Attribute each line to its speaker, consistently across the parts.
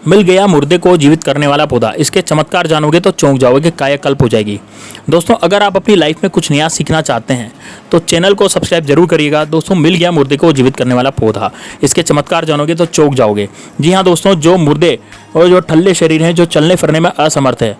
Speaker 1: मिल गया मुर्दे को जीवित करने वाला पौधा, इसके चमत्कार जानोगे तो चौंक जाओगे, कायाकल्प हो जाएगी। दोस्तों अगर आप अपनी लाइफ में कुछ नया सीखना चाहते हैं तो चैनल को सब्सक्राइब जरूर करिएगा। दोस्तों मिल गया मुर्दे को जीवित करने वाला पौधा, इसके चमत्कार जानोगे तो चौंक जाओगे। जी हाँ दोस्तों, जो मुर्दे और जो ठल्ले शरीर हैं, जो चलने फिरने में असमर्थ है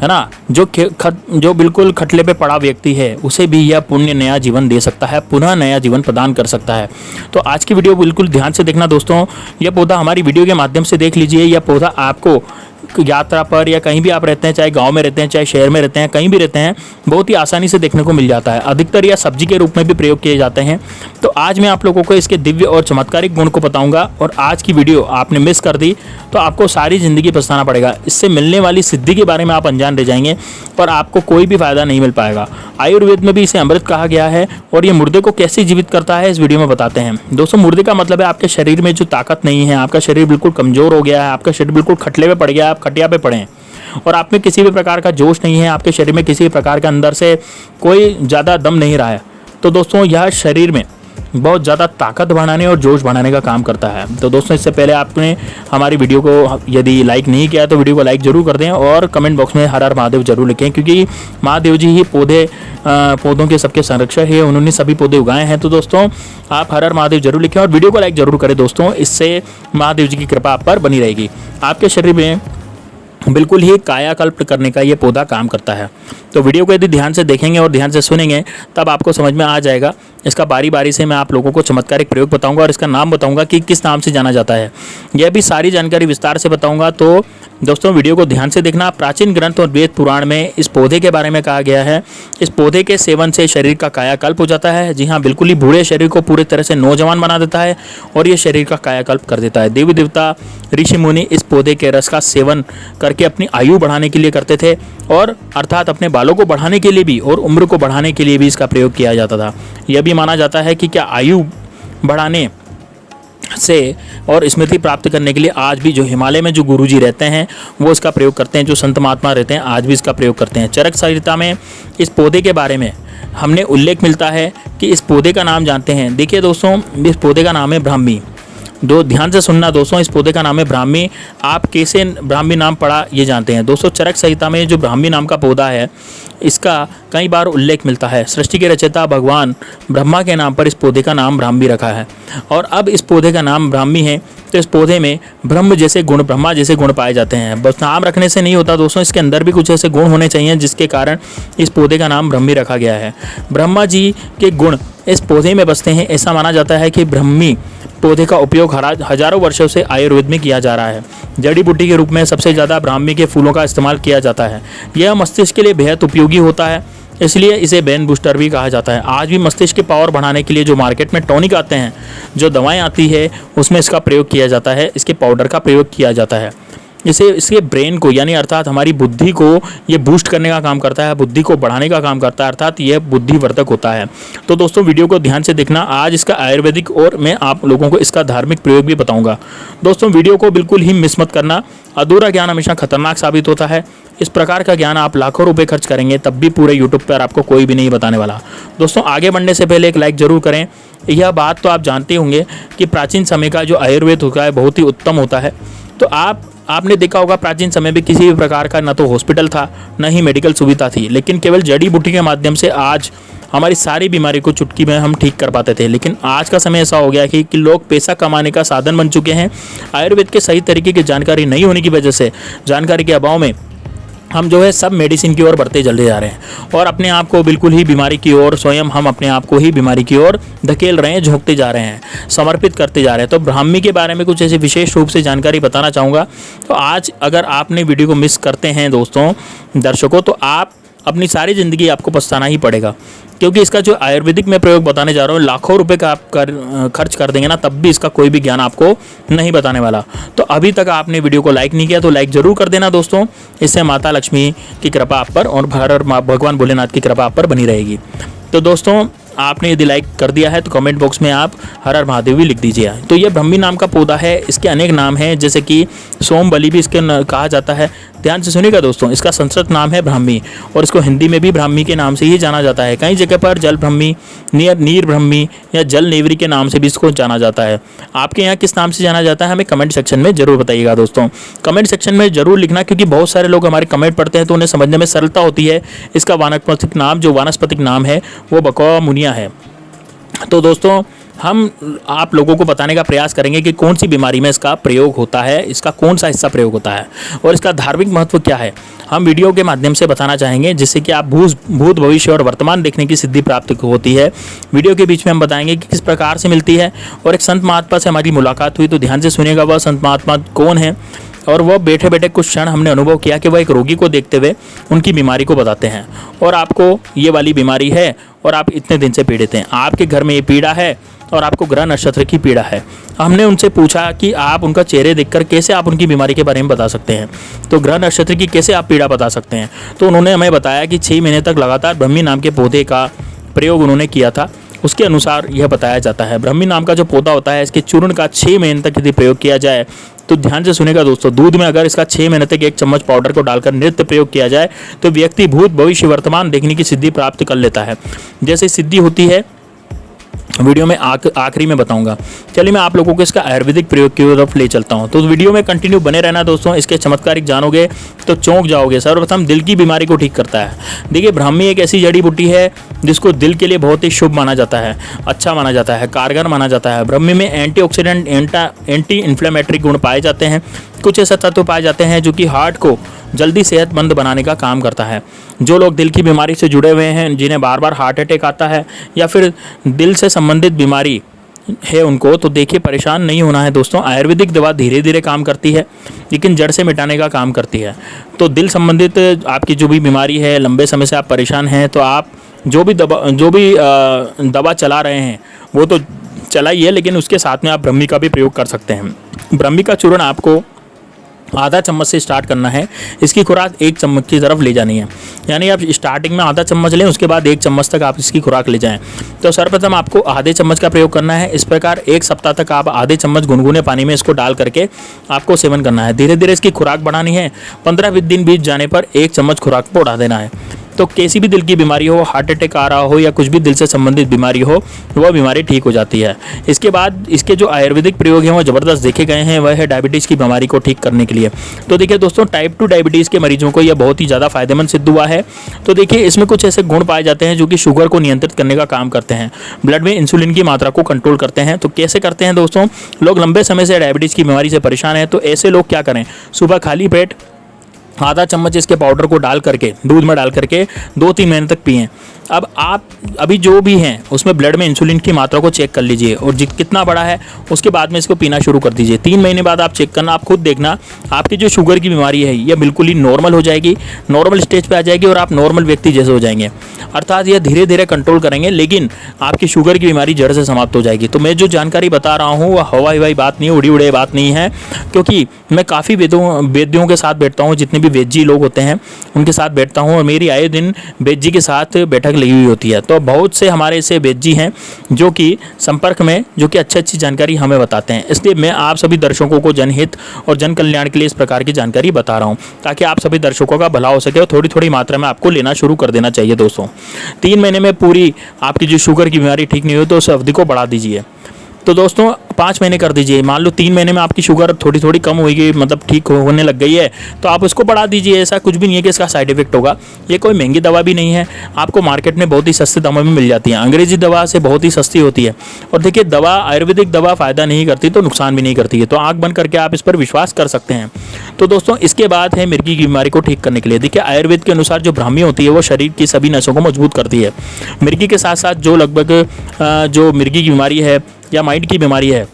Speaker 1: ना, जो बिल्कुल खटले पे पड़ा व्यक्ति है, उसे भी यह पुण्य नया जीवन दे सकता है, पुनः नया जीवन प्रदान कर सकता है। तो आज की वीडियो बिल्कुल ध्यान से देखना दोस्तों। यह पौधा हमारी वीडियो के माध्यम से देख लीजिए। यह पौधा आपको यात्रा पर या कहीं भी आप रहते हैं, चाहे गांव में रहते हैं, चाहे शहर में रहते हैं, कहीं भी रहते हैं, बहुत ही आसानी से देखने को मिल जाता है। अधिकतर यह सब्जी के रूप में भी प्रयोग किए जाते हैं। तो आज मैं आप लोगों को इसके दिव्य और चमत्कारिक गुण को बताऊंगा, और आज की वीडियो आपने मिस कर दी तो आपको सारी जिंदगी पछताना पड़ेगा। इससे मिलने वाली सिद्धि के बारे में आप अनजान रह जाएंगे और आपको कोई भी फायदा नहीं मिल पाएगा। आयुर्वेद में भी इसे अमृत कहा गया है, और ये मुर्दे को कैसे जीवित करता है इस वीडियो में बताते हैं। दोस्तों मुर्दे का मतलब है आपके शरीर में जो ताकत नहीं है, आपका शरीर बिल्कुल कमजोर हो गया है, आपका शरीर बिल्कुल खटले पे पड़ गया है, आप खटिया पे पड़े हैं और आप में किसी भी प्रकार का जोश नहीं है, आपके शरीर में किसी भी प्रकार के अंदर से कोई ज़्यादा दम नहीं रहा है। तो दोस्तों यह शरीर में बहुत ज़्यादा ताकत बढ़ाने और जोश बढ़ाने का काम करता है। तो दोस्तों इससे पहले आपने हमारी वीडियो को यदि लाइक नहीं किया तो वीडियो को लाइक जरूर कर दें, और कमेंट बॉक्स में हर हर महादेव जरूर लिखें, क्योंकि महादेव जी ही पौधों के सबके संरक्षक है, उन्होंने सभी पौधे उगाए हैं। तो दोस्तों आप हर हर महादेव जरूर लिखें और वीडियो को लाइक जरूर करें दोस्तों, इससे महादेव जी की कृपा आप पर बनी रहेगी। आपके शरीर में बिल्कुल ही कायाकल्प करने का ये पौधा काम करता है। तो वीडियो को यदि ध्यान से देखेंगे और ध्यान से सुनेंगे तब आपको समझ में आ जाएगा। इसका बारी बारी से मैं आप लोगों को चमत्कारिक प्रयोग बताऊंगा और इसका नाम बताऊंगा कि किस नाम से जाना जाता है। यह भी सारी जानकारी विस्तार से बताऊंगा। तो दोस्तों वीडियो को ध्यान से देखना। प्राचीन ग्रंथ और वेद पुराण में इस पौधे के बारे में कहा गया है, इस पौधे के सेवन से शरीर का कायाकल्प हो जाता है। जी हाँ, बिल्कुल ही बूढ़े शरीर को पूरी तरह से नौजवान बना देता है और ये शरीर का कायाकल्प कर देता है। देवी देवता ऋषि मुनि इस पौधे के रस का सेवन करके अपनी आयु बढ़ाने के लिए करते थे, और अर्थात अपने बालों को बढ़ाने के लिए भी और उम्र को बढ़ाने के लिए भी इसका प्रयोग किया जाता था। यह भी माना जाता है कि क्या आयु बढ़ाने से और स्मृति प्राप्त करने के लिए आज भी जो हिमालय में जो गुरुजी रहते हैं वो इसका प्रयोग करते हैं, जो संत महात्मा रहते हैं आज भी इसका प्रयोग करते हैं। चरक संहिता में इस पौधे के बारे में हमने उल्लेख मिलता है कि इस पौधे का नाम जानते हैं। देखिए दोस्तों, इस पौधे का नाम है ब्राह्मी। ध्यान से सुनना दोस्तों, इस पौधे का नाम है ब्राह्मी। आप कैसे ब्राह्मी नाम पड़ा ये जानते हैं दोस्तों। चरक संहिता में जो ब्राह्मी नाम का पौधा है इसका कई बार उल्लेख मिलता है। सृष्टि के रचयिता भगवान ब्रह्मा के नाम पर इस पौधे का नाम ब्राह्मी रखा है, और अब इस पौधे का नाम ब्राह्मी है तो इस पौधे में ब्रह्मा जैसे गुण पाए जाते हैं। बस नाम रखने से नहीं होता दोस्तों, इसके अंदर भी कुछ ऐसे गुण होने चाहिए जिसके कारण इस पौधे का नाम ब्राह्मी रखा गया है। ब्रह्मा जी के गुण इस पौधे में बसते हैं। ऐसा माना जाता है कि ब्राह्मी पौधे का उपयोग हजारों वर्षों से आयुर्वेद में किया जा रहा है। जड़ी बूटी के रूप में सबसे ज़्यादा ब्राह्मी के फूलों का इस्तेमाल किया जाता है। यह मस्तिष्क के लिए बेहद उपयोगी होता है, इसलिए इसे ब्रेन बूस्टर भी कहा जाता है। आज भी मस्तिष्क की पावर बढ़ाने के लिए जो मार्केट में टॉनिक आते हैं, जो दवाएं आती है, उसमें इसका प्रयोग किया जाता है, इसके पाउडर का प्रयोग किया जाता है। इसके ब्रेन को यानी अर्थात हमारी बुद्धि को ये बूस्ट करने का काम करता है, बुद्धि को बढ़ाने का काम करता है, अर्थात यह बुद्धिवर्धक होता है। तो दोस्तों वीडियो को ध्यान से देखना। आज इसका आयुर्वेदिक और मैं आप लोगों को इसका धार्मिक प्रयोग भी बताऊंगा। दोस्तों वीडियो को बिल्कुल ही मिस मत करना। अधूरा ज्ञान हमेशा खतरनाक साबित होता है। इस प्रकार का ज्ञान आप लाखों रुपए खर्च करेंगे तब भी पूरे यूट्यूब पर आपको कोई भी नहीं बताने वाला। दोस्तों आगे बढ़ने से पहले एक लाइक जरूर करें। यह बात तो आप जानते होंगे कि प्राचीन समय का जो आयुर्वेद होता है बहुत ही उत्तम होता है। तो आपने देखा होगा प्राचीन समय में किसी भी प्रकार का न तो हॉस्पिटल था, न ही मेडिकल सुविधा थी, लेकिन केवल जड़ी बूटी के माध्यम से आज हमारी सारी बीमारी को चुटकी में हम ठीक कर पाते थे। लेकिन आज का समय ऐसा हो गया कि लोग पैसा कमाने का साधन बन चुके हैं। आयुर्वेद के सही तरीके की जानकारी नहीं होने की वजह से, जानकारी के अभाव में हम जो है सब मेडिसिन की ओर बढ़ते चले जा रहे हैं और अपने आप को बिल्कुल ही बीमारी की ओर, स्वयं हम अपने आप को ही बीमारी की ओर धकेल रहे हैं, झोंकते जा रहे हैं, समर्पित करते जा रहे हैं। तो ब्राह्मी के बारे में कुछ ऐसी विशेष रूप से जानकारी बताना चाहूँगा। तो आज अगर आपने वीडियो को मिस करते हैं दोस्तों दर्शकों, तो आप अपनी सारी ज़िंदगी आपको पछताना ही पड़ेगा, क्योंकि इसका जो आयुर्वेदिक में प्रयोग बताने जा रहा हूँ, लाखों रुपए का आप खर्च कर देंगे ना, तब भी इसका कोई भी ज्ञान आपको नहीं बताने वाला। तो अभी तक आपने वीडियो को लाइक नहीं किया तो लाइक जरूर कर देना दोस्तों। इससे माता लक्ष्मी की कृपा आप पर और भगवान भोलेनाथ की कृपा आप पर बनी रहेगी। तो दोस्तों आपने यदि लाइक कर दिया है तो कमेंट बॉक्स में आप हर हर महादेव भी लिख दीजिए। तो ये ब्राह्मी नाम का पौधा है, इसके अनेक नाम हैं, जैसे कि सोमबली भी इसके कहा जाता है। ध्यान से सुनिएगा दोस्तों, इसका संस्कृत नाम है ब्राह्मी और इसको हिंदी में भी ब्राह्मी के नाम से ही जाना जाता है। कई जगह पर जल ब्राह्मी, नीर ब्राह्मी या जल नेवरी के नाम से भी इसको जाना जाता है। आपके यहाँ किस नाम से जाना जाता है हमें कमेंट सेक्शन में जरूर बताइएगा दोस्तों। कमेंट सेक्शन में जरूर लिखना, क्योंकि बहुत सारे लोग हमारे कमेंट पढ़ते हैं तो उन्हें समझने में सरलता होती है। इसका वानस्पतिक नाम है वो बकवा मुनिया है। तो दोस्तों हम आप लोगों को बताने का प्रयास करेंगे कि कौन सी बीमारी में इसका प्रयोग होता है, इसका कौन सा हिस्सा प्रयोग होता है और इसका धार्मिक महत्व क्या है, हम वीडियो के माध्यम से बताना चाहेंगे, जिससे कि आप भूत भविष्य और वर्तमान देखने की सिद्धि प्राप्त होती है। वीडियो के बीच में हम बताएंगे कि किस प्रकार से मिलती है। और एक संत महात्मा से हमारी मुलाकात हुई, तो ध्यान से सुनिएगा वह संत महात्मा कौन है। और वह बैठे बैठे कुछ क्षण हमने अनुभव किया कि वह एक रोगी को देखते हुए उनकी बीमारी को बताते हैं, और आपको ये वाली बीमारी है और आप इतने दिन से पीड़ित हैं, आपके घर में ये पीड़ा है और आपको ग्रह नक्षत्र की पीड़ा है। हमने उनसे पूछा कि आप उनका चेहरे देखकर कैसे आप उनकी बीमारी के बारे में बता सकते हैं, तो ग्रह नक्षत्र की कैसे आप पीड़ा बता सकते हैं। तो उन्होंने हमें बताया कि 6 महीने तक लगातार ब्राह्मी नाम के पौधे का प्रयोग उन्होंने किया था, उसके अनुसार यह बताया जाता है। ब्राह्मी नाम का जो पौधा होता है, इसके चूर्ण का 6 महीने तक यदि प्रयोग किया जाए, तो ध्यान से सुनेगा दोस्तों, दूध में अगर इसका 6 महीने तक 1 चम्मच पाउडर को डालकर नित्य प्रयोग किया जाए तो व्यक्ति भूत भविष्य वर्तमान देखने की सिद्धि प्राप्त कर लेता है। जैसे सिद्धि होती है वीडियो में आखिरी में बताऊंगा। चलिए मैं आप लोगों को इसका आयुर्वेदिक प्रयोग की तरफ ले चलता हूं, तो वीडियो में कंटिन्यू बने रहना दोस्तों। इसके चमत्कारिक जानोगे तो चौंक जाओगे। सर्वप्रथम दिल की बीमारी को ठीक करता है। देखिए ब्राह्मी एक ऐसी जड़ी बूटी है जिसको दिल के लिए बहुत ही शुभ माना जाता है, अच्छा माना जाता है, कारगर माना जाता है। ब्राह्मी में एंटीऑक्सीडेंट, एंटी इन्फ्लेमेटरी गुण पाए जाते हैं। कुछ ऐसे तत्व पाए जाते हैं जो कि हार्ट को जल्दी सेहतमंद बनाने का काम करता है। जो लोग दिल की बीमारी से जुड़े हुए हैं, जिन्हें बार बार हार्ट अटैक आता है या फिर दिल से संबंधित बीमारी है उनको, तो देखिए परेशान नहीं होना है दोस्तों। आयुर्वेदिक दवा धीरे धीरे काम करती है लेकिन जड़ से मिटाने का काम करती है। तो दिल संबंधित आपकी जो भी बीमारी है, लंबे समय से आप परेशान हैं, तो आप जो भी दवा चला रहे हैं वो तो चलाइए, लेकिन उसके साथ में आप ब्राह्मी का भी प्रयोग कर सकते हैं। ब्राह्मी का चूर्ण आपको आधा चम्मच से स्टार्ट करना है। इसकी खुराक 1 चम्मच की तरफ ले जानी है, यानी आप स्टार्टिंग में आधा चम्मच लें, उसके बाद 1 चम्मच तक आप इसकी खुराक ले जाएं। तो सर्वप्रथम आपको आधे चम्मच का प्रयोग करना है। इस प्रकार 1 सप्ताह तक आप आधे चम्मच गुनगुने पानी में इसको डाल करके आपको सेवन करना है। धीरे धीरे इसकी खुराक बढ़ानी है। 15-20 दिन बीत जाने पर 1 चम्मच खुराक को बढ़ा देना है। तो कैसी भी दिल की बीमारी हो, हार्ट अटैक आ रहा हो या कुछ भी दिल से संबंधित बीमारी हो, वह बीमारी ठीक हो जाती है। इसके बाद इसके जो आयुर्वेदिक प्रयोग हैं वो ज़बरदस्त देखे गए हैं, वह है डायबिटीज़ की बीमारी को ठीक करने के लिए। तो देखिए दोस्तों, टाइप 2 डायबिटीज़ के मरीजों को यह बहुत ही ज़्यादा फायदेमंद सिद्ध हुआ है। तो देखिए इसमें कुछ ऐसे गुण पाए जाते हैं जो कि शुगर को नियंत्रित करने का काम करते हैं, ब्लड में इंसुलिन की मात्रा को कंट्रोल करते हैं। तो कैसे करते हैं दोस्तों, लोग लंबे समय से डायबिटीज़ की बीमारी से परेशान हैं, तो ऐसे लोग क्या करें, सुबह खाली पेट आधा चम्मच इसके पाउडर को डाल करके दूध में डाल करके 2-3 महीने तक पिएं। अब आप अभी जो भी हैं उसमें ब्लड में इंसुलिन की मात्रा को चेक कर लीजिए और कितना बड़ा है, उसके बाद में इसको पीना शुरू कर दीजिए। 3 महीने बाद आप चेक करना, आप खुद देखना आपकी जो शुगर की बीमारी है यह बिल्कुल ही नॉर्मल हो जाएगी, नॉर्मल स्टेज पे आ जाएगी और आप नॉर्मल व्यक्ति जैसे हो जाएंगे। अर्थात यह धीरे धीरे कंट्रोल करेंगे, लेकिन आपकी शुगर की बीमारी जड़ से समाप्त हो जाएगी। तो मैं जो जानकारी बता रहा हूँ वह हवाई हवाई बात नहीं, उड़ी उड़े बात नहीं है, क्योंकि मैं काफ़ी वेद्यों के साथ बैठता हूँ, जितने भी वेद्जी लोग होते हैं उनके साथ बैठता हूँ और मेरी आए दिन वेद्जी के साथ बैठक लगी हुई होती है। तो बहुत से हमारे ऐसे वेद्जी हैं जो कि संपर्क में, जो कि अच्छी जानकारी हमें बताते हैं। इसलिए मैं आप सभी दर्शकों को जनहित और जन कल्याण के लिए इस प्रकार की जानकारी बता रहा हूँ, ताकि आप सभी दर्शकों का भला हो सके और थोड़ी थोड़ी मात्रा में आपको लेना शुरू कर देना चाहिए दोस्तों। 3 महीने में पूरी आपकी जो शुगर की बीमारी ठीक नहीं हो तो उस अवधि को बढ़ा दीजिए। तो दोस्तों 5 महीने कर दीजिए। मान लो 3 महीने में आपकी शुगर थोड़ी थोड़ी कम होगी, मतलब ठीक होने लग गई है, तो आप उसको बढ़ा दीजिए। ऐसा कुछ भी नहीं है कि इसका साइड इफेक्ट होगा। ये कोई महंगी दवा भी नहीं है, आपको मार्केट में बहुत ही सस्ते दामों में मिल जाती है। अंग्रेजी दवा से बहुत ही सस्ती होती है। और देखिए दवा, आयुर्वेदिक दवा फ़ायदा नहीं करती तो नुकसान भी नहीं करती है, तो आँख बंद करके आप इस पर विश्वास कर सकते हैं। तो दोस्तों इसके बाद है मिर्गी की बीमारी को ठीक करने के लिए। देखिए आयुर्वेद के अनुसार जो ब्राह्मी होती है वो शरीर की सभी नसों को मजबूत करती है। मिर्गी के साथ साथ जो लगभग जो मिर्गी की बीमारी है या माइंड की बीमारी है,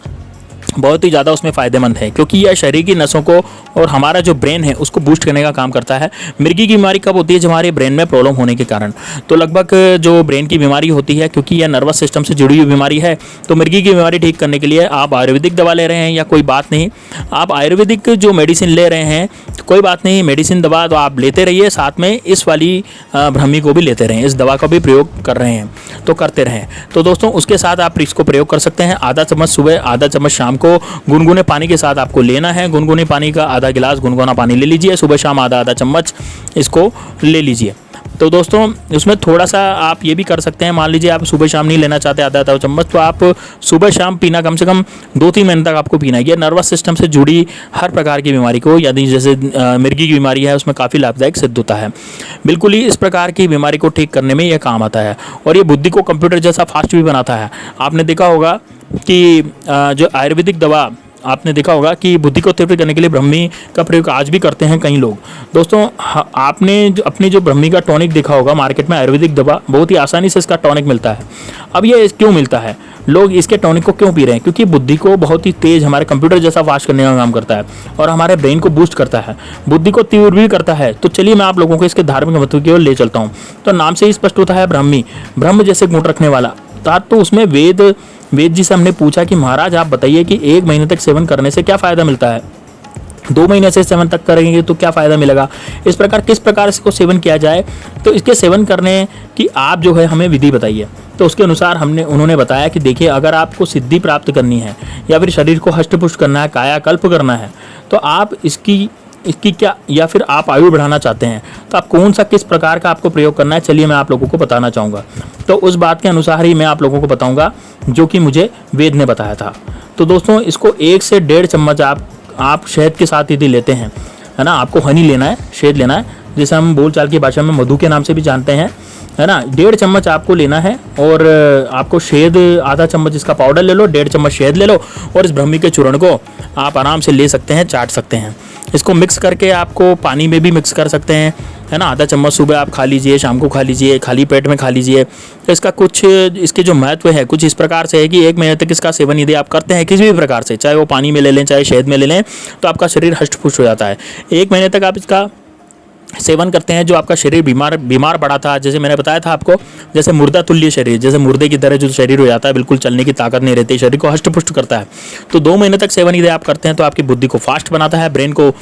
Speaker 1: बहुत ही ज़्यादा उसमें फ़ायदेमंद है, क्योंकि यह शरीर की नसों को और हमारा जो ब्रेन है उसको बूस्ट करने का काम करता है। मिर्गी की बीमारी कब होती है? जब हमारे ब्रेन में प्रॉब्लम होने के कारण। तो लगभग जो ब्रेन की बीमारी होती है, क्योंकि यह नर्वस सिस्टम से जुड़ी हुई बीमारी है, तो मिर्गी की बीमारी ठीक करने के लिए आप आयुर्वेदिक दवा ले रहे हैं या कोई बात नहीं, आप आयुर्वेदिक जो मेडिसिन ले रहे हैं तो कोई बात नहीं, मेडिसिन दवा तो आप लेते रहिए, साथ में इस वाली ब्रह्मी को भी लेते रहें, इस दवा का भी प्रयोग कर रहे हैं तो करते रहें। तो दोस्तों उसके साथ आप इसको प्रयोग कर सकते हैं। आधा चम्मच सुबह, आधा चम्मच शाम को गुनगुने पानी के साथ आपको लेना है। गुनगुने पानी का आधा गिलास गुनगुना पानी ले लीजिए, सुबह शाम आधा आधा चम्मच इसको ले लीजिए। तो दोस्तों उसमें थोड़ा सा आप ये भी कर सकते हैं, मान लीजिए आप सुबह शाम नहीं लेना चाहते आधा आधा चम्मच, तो आप सुबह शाम पीना कम से कम 2-3 महीने तक आपको पीना है। ये नर्वस सिस्टम से जुड़ी हर प्रकार की बीमारी को, यदि जैसे मिर्गी की बीमारी है उसमें काफ़ी लाभदायक सिद्ध होता है। बिल्कुल ही इस प्रकार की बीमारी को ठीक करने में यह काम आता है और ये बुद्धि को कंप्यूटर जैसा फास्ट भी बनाता है। आपने देखा होगा कि जो आयुर्वेदिक दवा, आपने देखा होगा कि बुद्धि को तीव्र करने के लिए ब्रह्मी का प्रयोग आज भी करते हैं कई लोग। दोस्तों आपने जो अपनी जो ब्रह्मी का टॉनिक देखा होगा मार्केट में, आयुर्वेदिक दवा बहुत ही आसानी से इसका टॉनिक मिलता है। अब ये क्यों मिलता है, लोग इसके टॉनिक को क्यों पी रहे हैं? क्योंकि बुद्धि को बहुत ही तेज, हमारे कंप्यूटर जैसा फास्ट करने का काम करता है और हमारे ब्रेन को बूस्ट करता है, बुद्धि को तीव्र भी करता है। तो चलिए मैं आप लोगों को इसके धार्मिक महत्व की ओर ले चलता हूँ। तो नाम से ही स्पष्ट होता है ब्राह्मी, ब्रह्म जैसे गुण रखने वाला। तो उसमें वेद जी से हमने पूछा कि महाराज आप बताइए कि 1 महीने तक सेवन करने से क्या फ़ायदा मिलता है, 2 महीने से सेवन तक करेंगे तो क्या फ़ायदा मिलेगा, इस प्रकार किस प्रकार इसको सेवन किया जाए। तो इसके सेवन करने की आप जो है हमें विधि बताइए। तो उसके अनुसार उन्होंने बताया कि देखिए, अगर आपको सिद्धि प्राप्त करनी है या फिर शरीर को हष्ट-पुष्ट करना है, कायाकल्प करना है, तो आप इसकी क्या, या फिर आप आयु बढ़ाना चाहते हैं तो आप कौन सा किस प्रकार का आपको प्रयोग करना है, चलिए मैं आप लोगों को बताना चाहूँगा। तो उस बात के अनुसार ही मैं आप लोगों को बताऊँगा जो कि मुझे वेद ने बताया था। तो दोस्तों इसको 1 से 1.5 चम्मच आप शहद के साथ यदि लेते हैं, है ना, आपको हनी लेना है, शहद लेना है, जिसे हम बोलचाल की भाषा में मधु के नाम से भी जानते हैं, है ना। 1.5 चम्मच आपको लेना है और आपको शहद, आधा चम्मच इसका पाउडर ले लो, 1.5 चम्मच शहद ले लो और इस ब्रह्मी के चूर्ण को आप आराम से ले सकते हैं, चाट सकते हैं। इसको मिक्स करके आपको पानी में भी मिक्स कर सकते हैं, है ना। आधा चम्मच सुबह आप खा लीजिए, शाम को खा लीजिए, खाली पेट में खा लीजिए। तो इसका कुछ, इसके जो महत्व है कुछ इस प्रकार से है कि 1 महीने तक इसका सेवन यदि आप करते हैं किसी भी प्रकार से, चाहे वो पानी में ले लें चाहे शहद में ले लें, तो आपका शरीर हष्ट-पुष्ट हो जाता है। 1 महीने तक आप इसका सेवन करते हैं, जो आपका शरीर बीमार पड़ा था, जैसे मैंने बताया था आपको, जैसे मुर्दा तुल्य शरीर, जैसे मुर्दे की तरह जो शरीर हो जाता है, बिल्कुल चलने की ताकत नहीं रहती, शरीर को हष्ट-पुष्ट करता है। तो 2 महीने तक सेवन यदि आप करते हैं तो आपकी बुद्धि को फास्ट बनाता है, ब्रेन को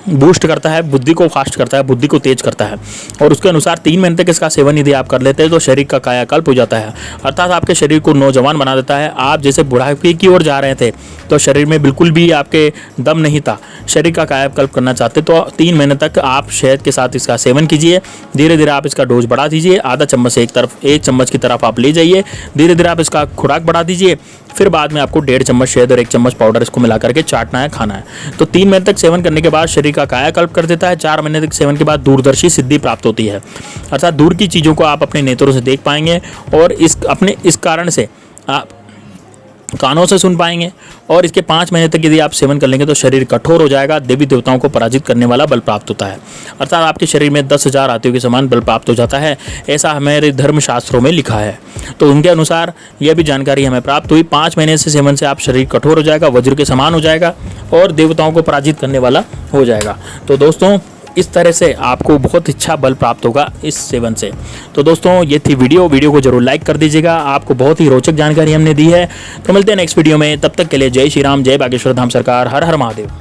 Speaker 1: बूस्ट करता है, बुद्धि को फास्ट करता है, बुद्धि को तेज करता है। और उसके अनुसार 3 महीने तक इसका सेवन यदि आप कर लेते हैं तो शरीर का कायाकल्प हो जाता है, अर्थात आपके शरीर को नौजवान बना देता है। आप जैसे बुढ़ापे की ओर जा रहे थे तो शरीर में बिल्कुल भी आपके दम नहीं था, शरीर का कायाकल्प करना चाहते तो 3 महीने तक आप शहद के साथ इसका सेवन कीजिए। धीरे धीरे आप इसका डोज बढ़ा दीजिए, आधा चम्मच से 1 चम्मच की तरफ आप ले जाइए, धीरे धीरे आप इसका खुराक बढ़ा दीजिए। फिर बाद में आपको 1.5 चम्मच शहद और 1 चम्मच पाउडर इसको मिला करके चाटना है, खाना है। तो 3 महीने तक सेवन करने के बाद शरीर का कायाकल्प कर देता है। 4 महीने तक सेवन के बाद दूरदर्शी सिद्धि प्राप्त होती है, अर्थात दूर की चीज़ों को आप अपने नेत्रों से देख पाएंगे और इस कारण से आप कानों से सुन पाएंगे। और इसके 5 महीने तक यदि आप सेवन कर लेंगे तो शरीर कठोर हो जाएगा, देवी देवताओं को पराजित करने वाला बल प्राप्त होता है, अर्थात आपके शरीर में 10,000 हाथियों के समान बल प्राप्त हो जाता है, ऐसा हमारे धर्मशास्त्रों में लिखा है। तो उनके अनुसार यह भी जानकारी हमें प्राप्त हुई। 5 महीने से सेवन से आप शरीर कठोर हो जाएगा, वज्र के समान हो जाएगा और देवताओं को पराजित करने वाला हो जाएगा। तो दोस्तों इस तरह से आपको बहुत अच्छा बल प्राप्त होगा इस सेवन से। तो दोस्तों ये थी वीडियो को जरूर लाइक कर दीजिएगा, आपको बहुत ही रोचक जानकारी हमने दी है। तो मिलते हैं नेक्स्ट वीडियो में, तब तक के लिए जय श्री राम, जय बागेश्वर धाम सरकार, हर हर महादेव।